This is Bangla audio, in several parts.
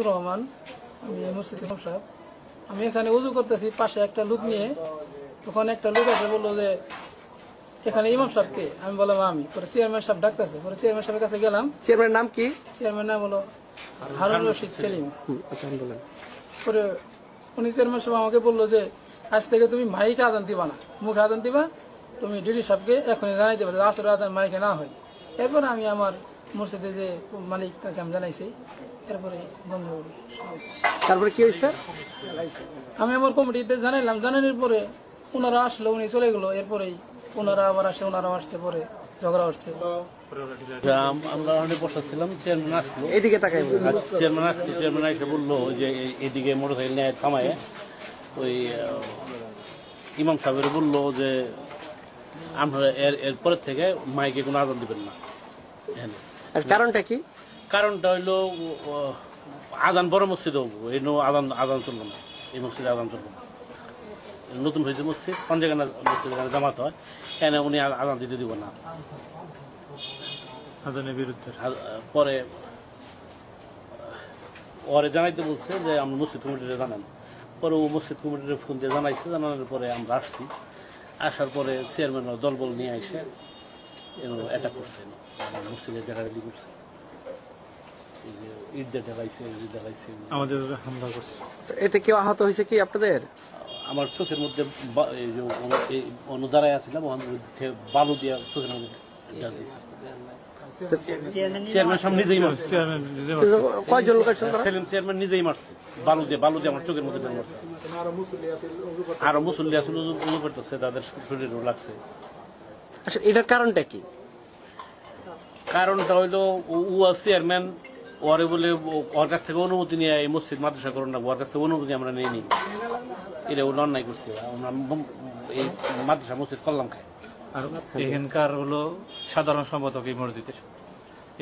রহমান, আমি মসজিদ ইমাম সাহেব। আমি এখানে উজু করতেছি, পাশে একটা লোক নিয়ে, তখন একটা লোক এসে বললো যে এখানে ইমাম সাহেবকে। আমি বললাম আমি। পরে চেয়ারম্যান সাহেব ডাকতেছে, পরে চেয়ারম্যান সাহেবের কাছে গেলাম। চেয়ারম্যানের নাম কি? চেয়ারম্যান নাম হলো হারুন রশিদ সেলিম। পরে উনি চেয়ারম্যান সাহেব আমাকে বললো যে আজ থেকে তুমি মাইকে আজান দিবা না, মুখে আজান দিবা, তুমি ডিডি সাহেবকে এখনই জানাই দেবে আসলে আজান মাইকে না হয়। এরপরে আমি আমার মসজিদে যে মালিক তাকে আমি জানাইছি, এরপরে বন্ধ। তারপরে কি হয়েছে? আমি আমার কমিটিতে জানাইলাম, জানানোর পরে ওনারা আসলো, উনি চলে গেলো। এরপরেই ওনারা আবার আসে, ওনারা আসছে, পরে ঝগড়া হচ্ছে। আমরা অনেক বসাচ্ছিলাম, চেয়ারম্যান আসলো, এদিকে তাকাই। চেয়ারম্যান এসে বললো যে এদিকে মোটরসাইকেল নিয়ে থামায় ওই ইমাম সাহেবের বললো যে আমরা এরপরের থেকে মাইকে কোনো আজান দিবেন না। কারণটা কি? কারণটা হইলো আজান বড় মসজিদে হবো, এই আজান চলবো না, এই মসজিদে আজান চলবো না। নতুন হয়েছে মসজিদ, পঞ্জাগানা মসজিদ, এখানে জামাত হয়, এখানে উনি আজান দিতে দিব না আজানের বিরুদ্ধে। পরে ওরে জানাইতে বলছে যে আমরা মসজিদ কমিটিতে জানান। পরে ও মসজিদ কমিটির ফোন দিয়ে জানাইছে, জানানোর পরে আমরা আসছি। আসার পরে চেয়ারম্যান দলবল নিয়ে এসে অ্যাটাক করছে, মসজিদে ডেকাডেকি করছে, ইট দিয়ে দেখাইছে, আমাদের হামলা করছে। এতে কেউ আহত হয়েছে কি আপনাদের? আমার চোখের মধ্যে অন্য দাঁড়ায় আসছিলাম, বালু দিয়ে চোখের মধ্যে দিয়েছে। চেয়ারম্যান সাহেব নিজেই মারছে, কয়জন লোক আছে? চেয়ারম্যান নিজেই মারছে, বালু দিয়ে আমার চোখের মধ্যে মারছে। আরো মুসল্লি আসলে উজু করতেছে, তাদের শরীরেও লাগছে। আচ্ছা, এটার কারণটা কি? কারণটা হইলো ও চেয়ারম্যান ওরে বলে ওর কাছ থেকে অনুমতি নিয়ে এই মসজিদ মাদ্রাসা করুন না, ওর কাছ থেকে অনুমতি আমরা নিয়ে নিই। এটা ও অন্যায় করছে, এই মাদ্রাসা মসজিদ করলাম খাই। আর এখানকার হলো সাধারণ সম্পাদক এই মসজিদের।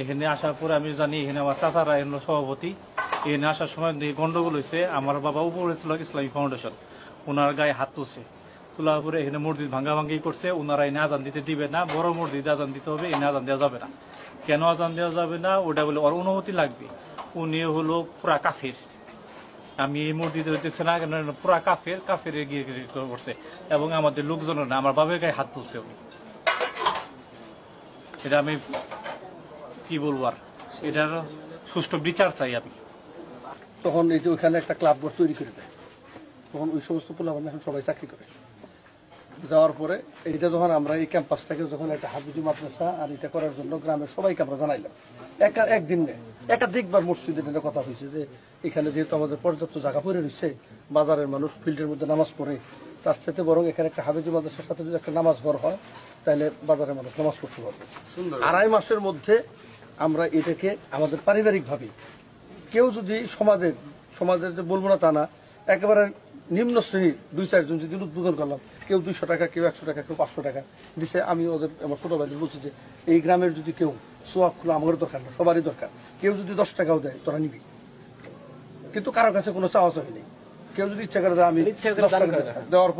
এখানে আসার পরে আমি জানি এখানে আমার চাচারা হলো সভাপতি। এখানে আসার সময় গন্ডগোল হয়েছে, আমার বাবা উপরে ছিল ইসলামী ফাউন্ডেশন, ওনার গায়ে হাত তুলছে। তোলার পরে এখানে মসজিদ ভাঙ্গাভাঙ্গি করছে। ওনারা এনে আজান দিতে দিবে না, বড় মসজিদে আজান দিতে হবে, এনে আজান দেওয়া যাবে না। কেন আজান দেওয়া যাবে না? ওটা বলে ওর অনুমতি লাগবে। উনি হলো পুরা কাফের। আমি এই মসজিদে হইতেছে না কেন, পুরা কাফের গিয়ে করছে, এবং আমাদের লোকজনের না, আমার বাবার গায়ে হাত তুলছে উনি। এটা আমি কি বলবো, আর এটার সুষ্ঠু বিচার চাই আমি। তখন এই যে ওইখানে একটা ক্লাব ঘর তৈরি করে দেয়, তখন ওই সমস্ত পোলাপান এখন সবাই চাকরি করে। যাওয়ার পরে এইটা যখন আমরা এই ক্যাম্পাসটাকে যখন একটা হাফিজি মাদ্রাসা আর এটা করার জন্য গ্রামের সবাইকে আমরা জানাইলাম, একদিন নেই একাধিকবার মসজিদের কথা হয়েছে যে এখানে যেহেতু আমাদের পর্যাপ্ত জায়গা পড়ে রয়েছে, বাজারের মানুষ ফিল্ডের মধ্যে নামাজ পড়ে, তার সাথে বরং এখানে একটা হাফিজি মাদ্রাসার সাথে যদি একটা নামাজ ঘর হয় তাহলে বাজারের মানুষ নামাজ পড়তে পারবে। 2.5 মাসের মধ্যে আমরা এটাকে আমাদের পারিবারিকভাবে কেউ যদি সমাজের যে বলবো না তা না, একেবারে নিম্ন শ্রেণীর 2-4 জন যদি উদ্বোধন করলাম, কেউ 200 টাকা, কেউ 100 টাকা, কেউ 500 টাকা দিছে। আমি আমার ছোট ভাইদের বলছি যে এই গ্রামের যদি কেউ সোয়াব খুলে আমারও দরকার না, সবারই দরকার, কেউ যদি 10 টাকাও দেয় তোরা নিবি, কিন্তু কারোর কাছে কোনো চাওয়া চাই নেই। কেউ যদি ইচ্ছা করে আমি দেওয়ার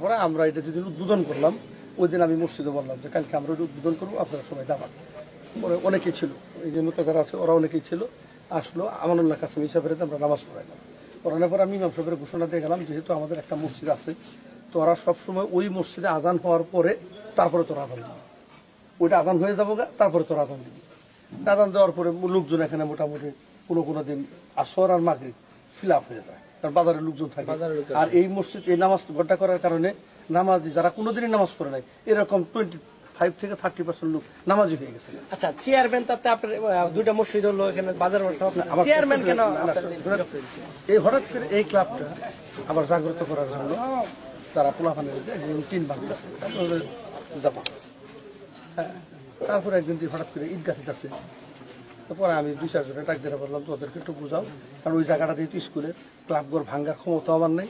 পরে আমরা এটা যদি উদ্বোধন করলাম, ওই দিন আমি মসজিদে বললাম যে কালকে আমরা উদ্বোধন করবো, আপনারা সবাই দাবান। পরে অনেকেই ছিল, এই যে নৌকা যারা আছে ওরা অনেকেই ছিল, আসলো আমানুল্লাহ কাছে হিসাবে আমরা নামাজ পড়াইলাম। পড়ানোর পর আমি ইমাম সাহেবের ঘোষণা দিয়ে গেলাম, যেহেতু আমাদের একটা মসজিদ আছে, তোরা সবসময় ওই মসজিদে আজান হওয়ার পরে তারপরে তোরা আজান দিবি, ওইটা আজান হয়ে যাবো গা, তারপরে তোরা আজান দিবি। আজান দেওয়ার পরে লোকজন এখানে মোটামুটি কোনো দিন আসর আর মাগরিব ফিল আপ হয়ে যায়, কারণ বাজারের লোকজন থাকে। আর এই মসজিদ এই নামাজ ঘরটা করার কারণে নামাজি যারা কোনোদিনই নামাজ পড়ে নাই, এরকম 25 থেকে 30% লোক নামাজি হয়ে গেছে। আচ্ছা, চেয়ারম্যান তাতে আপনার দুইটা মসজিদ হলো, এখানে বাজার চেয়ারম্যান কেন? এই হঠাৎ করে এই ক্লাবটা আবার জাগ্রত করার জন্য তারা পোলাপানের টিন বাঁধতেছে, হ্যাঁ। তারপরে একদিন হঠাৎ করে ঈদগাহ আছে, তারপরে আমি 2-4 জনের ডাক দিয়ে বললাম তোদেরকে একটু বুঝাও, কারণ ওই জায়গাটা যেহেতু স্কুলের, ক্লাবঘর ভাঙ্গার ক্ষমতা আমার নেই।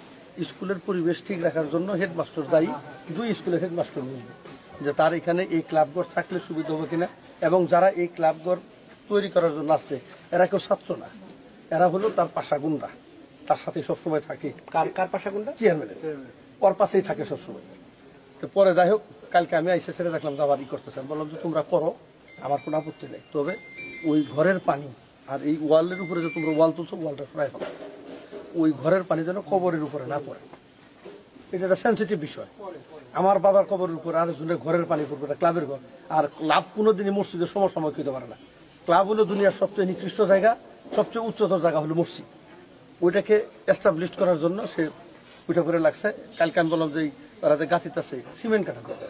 স্কুলের পরিবেশ ঠিক রাখার জন্য হেডমাস্টার দায়ী, 2 স্কুলের হেডমাস্টার বুঝবে যে তার এখানে এই ক্লাবঘর থাকলে সুবিধা হবে কিনা, এবং যারা এই ক্লাবঘর তৈরি করার জন্য আসছে এরা কেউ ছাত্র না, এরা হলো তার পাশা গুন্ডা, তার সাথে সবসময় থাকে। কার পাশা গুন্ডা? চেয়ারম্যানের, ওর পাশেই থাকে সবসময়। তো পরে যাই হোক, কালকে আমি আইসে ছেড়ে দেখলাম যে আবার করতেছেন, বললাম যে তোমরা করো, আমার কোনো আপত্তি নেই, তবে ওই ঘরের পানি আর এই ওয়ালের উপরে যে তোমরা ওয়াল তুলছো ওয়ালটা প্রায় হবে ওই ঘরের পানি যেন কবরের উপরে না পড়ে। এটা একটা সেন্সিটিভ বিষয়। আমার বাবার কবরের উপর আরেকজনের ঘরের পানি পড়বে, এটা ক্লাবের ঘর। আর ক্লাব কোনোদিনই মসজিদের সমসাময়িক হতে পারে না। ক্লাব হলো দুনিয়ার সবচেয়ে নিকৃষ্ট জায়গা, সবচেয়ে উচ্চতর জায়গা হলো মসজিদ। ওইটাকে এস্টাবলিশ করার জন্য সে ওইটা করে লাগছে। কালকে আমি বললাম যে তারা যে গাছিতে আছে সিমেন্ট কাটা করবে,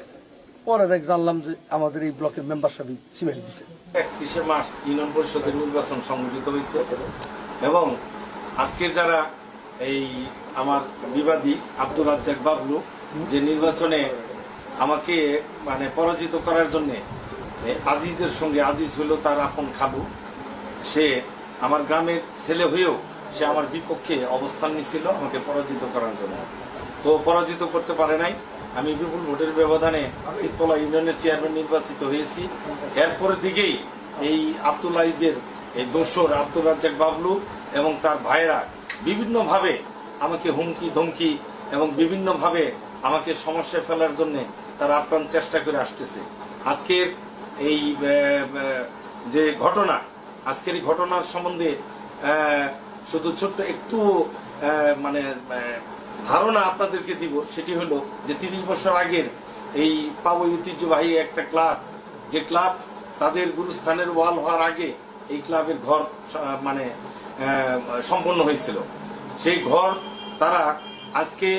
পরে দেখ জানলাম যে আমাদের এই ব্লকের মেম্বার সাহেব সিমেন্ট দিছে। 31শে মার্চ ইউনিয়ন পরিষদের নির্বাচন সংগঠিত হয়েছে এবং আজকের যারা এই আমার বিবাদী আব্দুর রাজ্জাক বাবলু যে নির্বাচনে আমাকে মানে পরাজিত করার জন্য আজিজের সঙ্গে, আজিজ হলো তার আপন খালু, সে আমার গ্রামের ছেলে হয়েও সে আমার বিপক্ষে অবস্থান নিছিল আমাকে পরাজিত করার জন্য। তো পরাজিত করতে পারে নাই। আমি বিপুল ভোটের ব্যবধানে ইতলা ইউনিয়নের চেয়ারম্যান নির্বাচিত হয়েছি। এরপরে থেকেই এই আব্দুল আইজের এই দোসর আব্দুর রাজ্জাক বাবলু এবং তার ভাইরা বিভিন্নভাবে আমাকে হুমকি ধমকি এবং বিভিন্নভাবে আমাকে সমস্যায় ফেলার জন্য তারা আপ্রাণ চেষ্টা করে আসতেছে। আজকের এই যে ঘটনা, আজকের এই ঘটনার সম্বন্ধে শুধু ছোট্ট একটু মানে ধারণা আপনাদেরকে দিব। সেটি হলো যে 30 বছর আগের এই পাবই ঐতিহ্যবাহী একটা ক্লাব, যে ক্লাব তাদের গুরুস্থানের ওয়াল হওয়ার আগে এই ক্লাবের ঘর মানে সম্পন্ন হয়েছিল। সেই ঘর তারা আজকে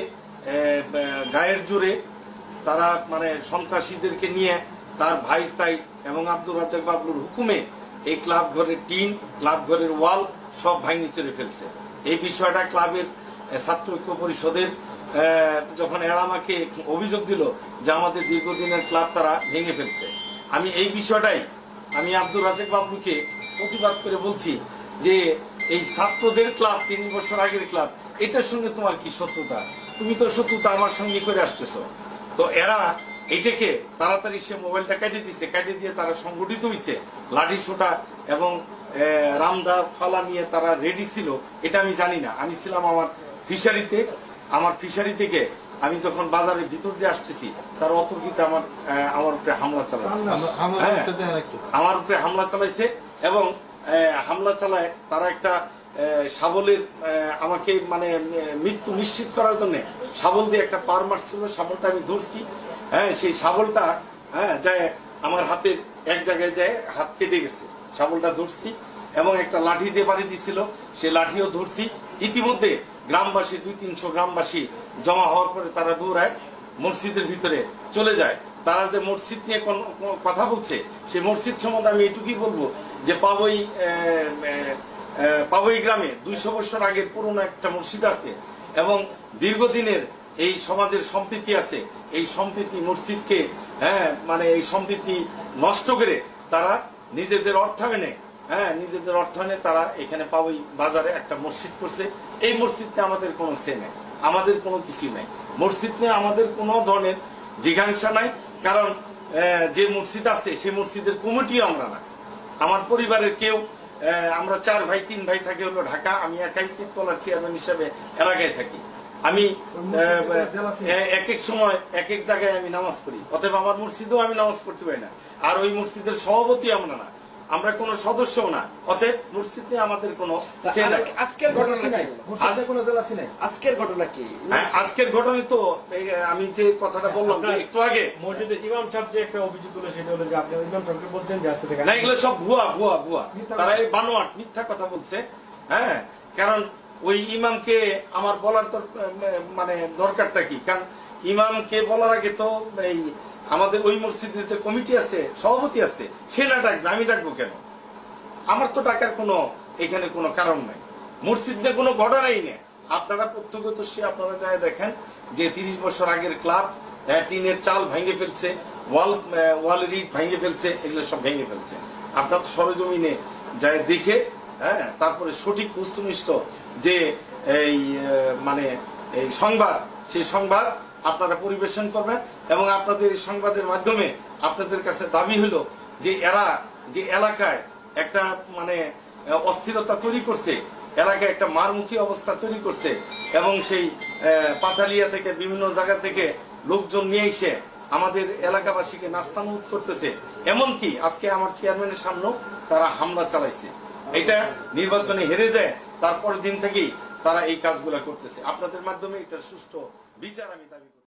গায়ের জোরে তারা মানে সন্ত্রাসীদেরকে নিয়ে তার ভাই সাইড এবং আব্দুর রাজ্জাক বাবলুর হুকুমে এই ক্লাব ঘরের টিন, ক্লাব ঘরের ওয়াল সব ভাঙিয়ে চলে ফেলছে। এই বিষয়টা ক্লাবের ছাত্র ঐক্য পরিষদের যখন এরা আমাকে অভিযোগ দিল যে আমাদের দীর্ঘদিনের ক্লাব তারা ভেঙে ফেলছে, আমি এই বিষয়টাই আমি আব্দুর রাজ্জাক বাবলুকে প্রতিবাদ করে বলছি যে এই ছাত্রদের ক্লাব, 30 বছর আগের ক্লাব, এটার সঙ্গে তোমার কি শত্রুতা? তুমি তো শত্রুতা আমার সঙ্গে করে আসতেছো। তো এরা এটাকে তাড়াতাড়ি সে মোবাইলটা কেটে দিচ্ছে, কেটে দিয়ে তারা সংগঠিত হয়েছে, লাঠি সোটা এবং রামদা ফালা নিয়ে তারা রেডি ছিল। এটা আমি জানি না। আমি ছিলাম আমার ফিশারিতে, আমার ফিশারি থেকে আমি যখন বাজারের ভিতর দিয়ে আসতেছি তার অতর্কিতে আমার উপরে হামলা চালাইছে, আমার উপরে হামলা চালাইছে এবং হামলা চালায় তারা একটা শাবলের আমাকে মানে মৃত্যু নিশ্চিত করার জন্য শাবল দিয়ে একটা পার মারছিল। শাবলটা আমি ধরছি, সেই শাবলটা যায় আমার হাতের এক জায়গায় যায় হাত কেটে গেছে। শাবলটা ধরছি এবং একটা লাঠি দিয়ে বাড়ি দিছিল, সে লাঠিও ধরছি। ইতিমধ্যে গ্রামবাসী 200-300 গ্রামবাসী জমা হওয়ার পরে তারা দৌড়ায় মসজিদের ভিতরে চলে যায়। তারা যে মসজিদ নিয়ে কথা বলছে, সেই মসজিদ সম্বন্ধে আমি এটুকুই বলবো যে পাবই গ্রামে 200 বছর আগের পুরনো একটা মসজিদ আছে এবং দীর্ঘদিনের এই সমাজের সম্প্রীতি আছে। এই সম্প্রীতি মসজিদকে মানে এই সম্প্রীতি নষ্ট করে তারা নিজেদের অর্থায়নে তারা এখানে পাবই বাজারে একটা মসজিদ করছে। এই মসজিদ নিয়ে আমাদের কোনো সে নেই, আমাদের কোনো কিছু নাই। মসজিদ নিয়ে আমাদের কোনো ধরনের জিজ্ঞাসা নাই, কারণ যে মসজিদ আছে সেই মসজিদের কমিটিও আমরা না। আমার পরিবারের কেউ, আমরা 4 ভাই 3 ভাই থাকি হলো ঢাকা, আমি একাই তিনতলার চেয়ারম্যান হিসেবে এলাকায় থাকি। আমি এক এক সময় এক এক জায়গায় আমি নামাজ পড়ি, অতএব আমার মসজিদেও আমি নামাজ পড়তে পারি না। আর ওই মসজিদের সভাপতি আমরা না, আমরা কোন সদস্যও না। অতএব মসজিদ নিয়ে আমাদের কোনো আজকের ঘটনা নাই, আজকের ঘটনা কি? আজকের ঘটনা তো আমি যে কথাটা বললাম একটু আগে, মসজিদের ইমাম সাহেব যে একটা অভিযোগ করলো সেটা হলো যে আপনি ইমাম সাহেবকে বলছেন যে আজকে থেকে না, এগুলো সব ভুয়া। তারা এই বানোয়াট মিথ্যা কথা বলছে। কারণ ওই ইমামকে আমার বলার মানে দরকারটা কি? কারণ ইমামকে বলার আগে তো এই আমাদের ওই মসজিদের যে কমিটি আছে, সভাপতি আছে, সে না ডাকবে, আমি ডাকবো কেন? আমার তো ডাকার কোনো এখানে কোনো কারণ নাই। মসজিদ নিয়ে কোনো ঘটনাই নেই। আপনারা প্রত্যক্ষদর্শী, আপনারা যাই দেখেন যে 30 বছর আগের ক্লাব, টিনের চাল ভেঙে ফেলছে, ওয়ালের ইট ভেঙে ফেলছে, এগুলো সব ভেঙে ফেলছে। আপনার তো সরজমিনে যাই দেখে তারপরে সঠিক বস্তুনিষ্ঠ যে এই মানে এই সংবাদ, সেই সংবাদ আপনারা পরিবেশন করবেন এবং আপনাদের এই সংবাদের মাধ্যমে আপনাদের কাছে দাবি হলো যে এরা যে এলাকায় একটা মানে অস্থিরতা তৈরি করছে, এলাকায় একটা মারমুখী অবস্থা তৈরি করছে এবং সেই পাথালিয়া থেকে বিভিন্ন জায়গা থেকে লোকজন নিয়ে এসে আমাদের এলাকাবাসীকে নাস্তানুদ করতেছে। এমনকি আজকে আমার চেয়ারম্যানের সামনেও তারা হামলা চালাইছে। এটা নির্বাচনে হেরে যায় তারপরের দিন থেকেই তারা এই কাজগুলা করতেছে। আপনাদের মাধ্যমে এটার সুষ্ঠু বিচার আমি দাবি করি।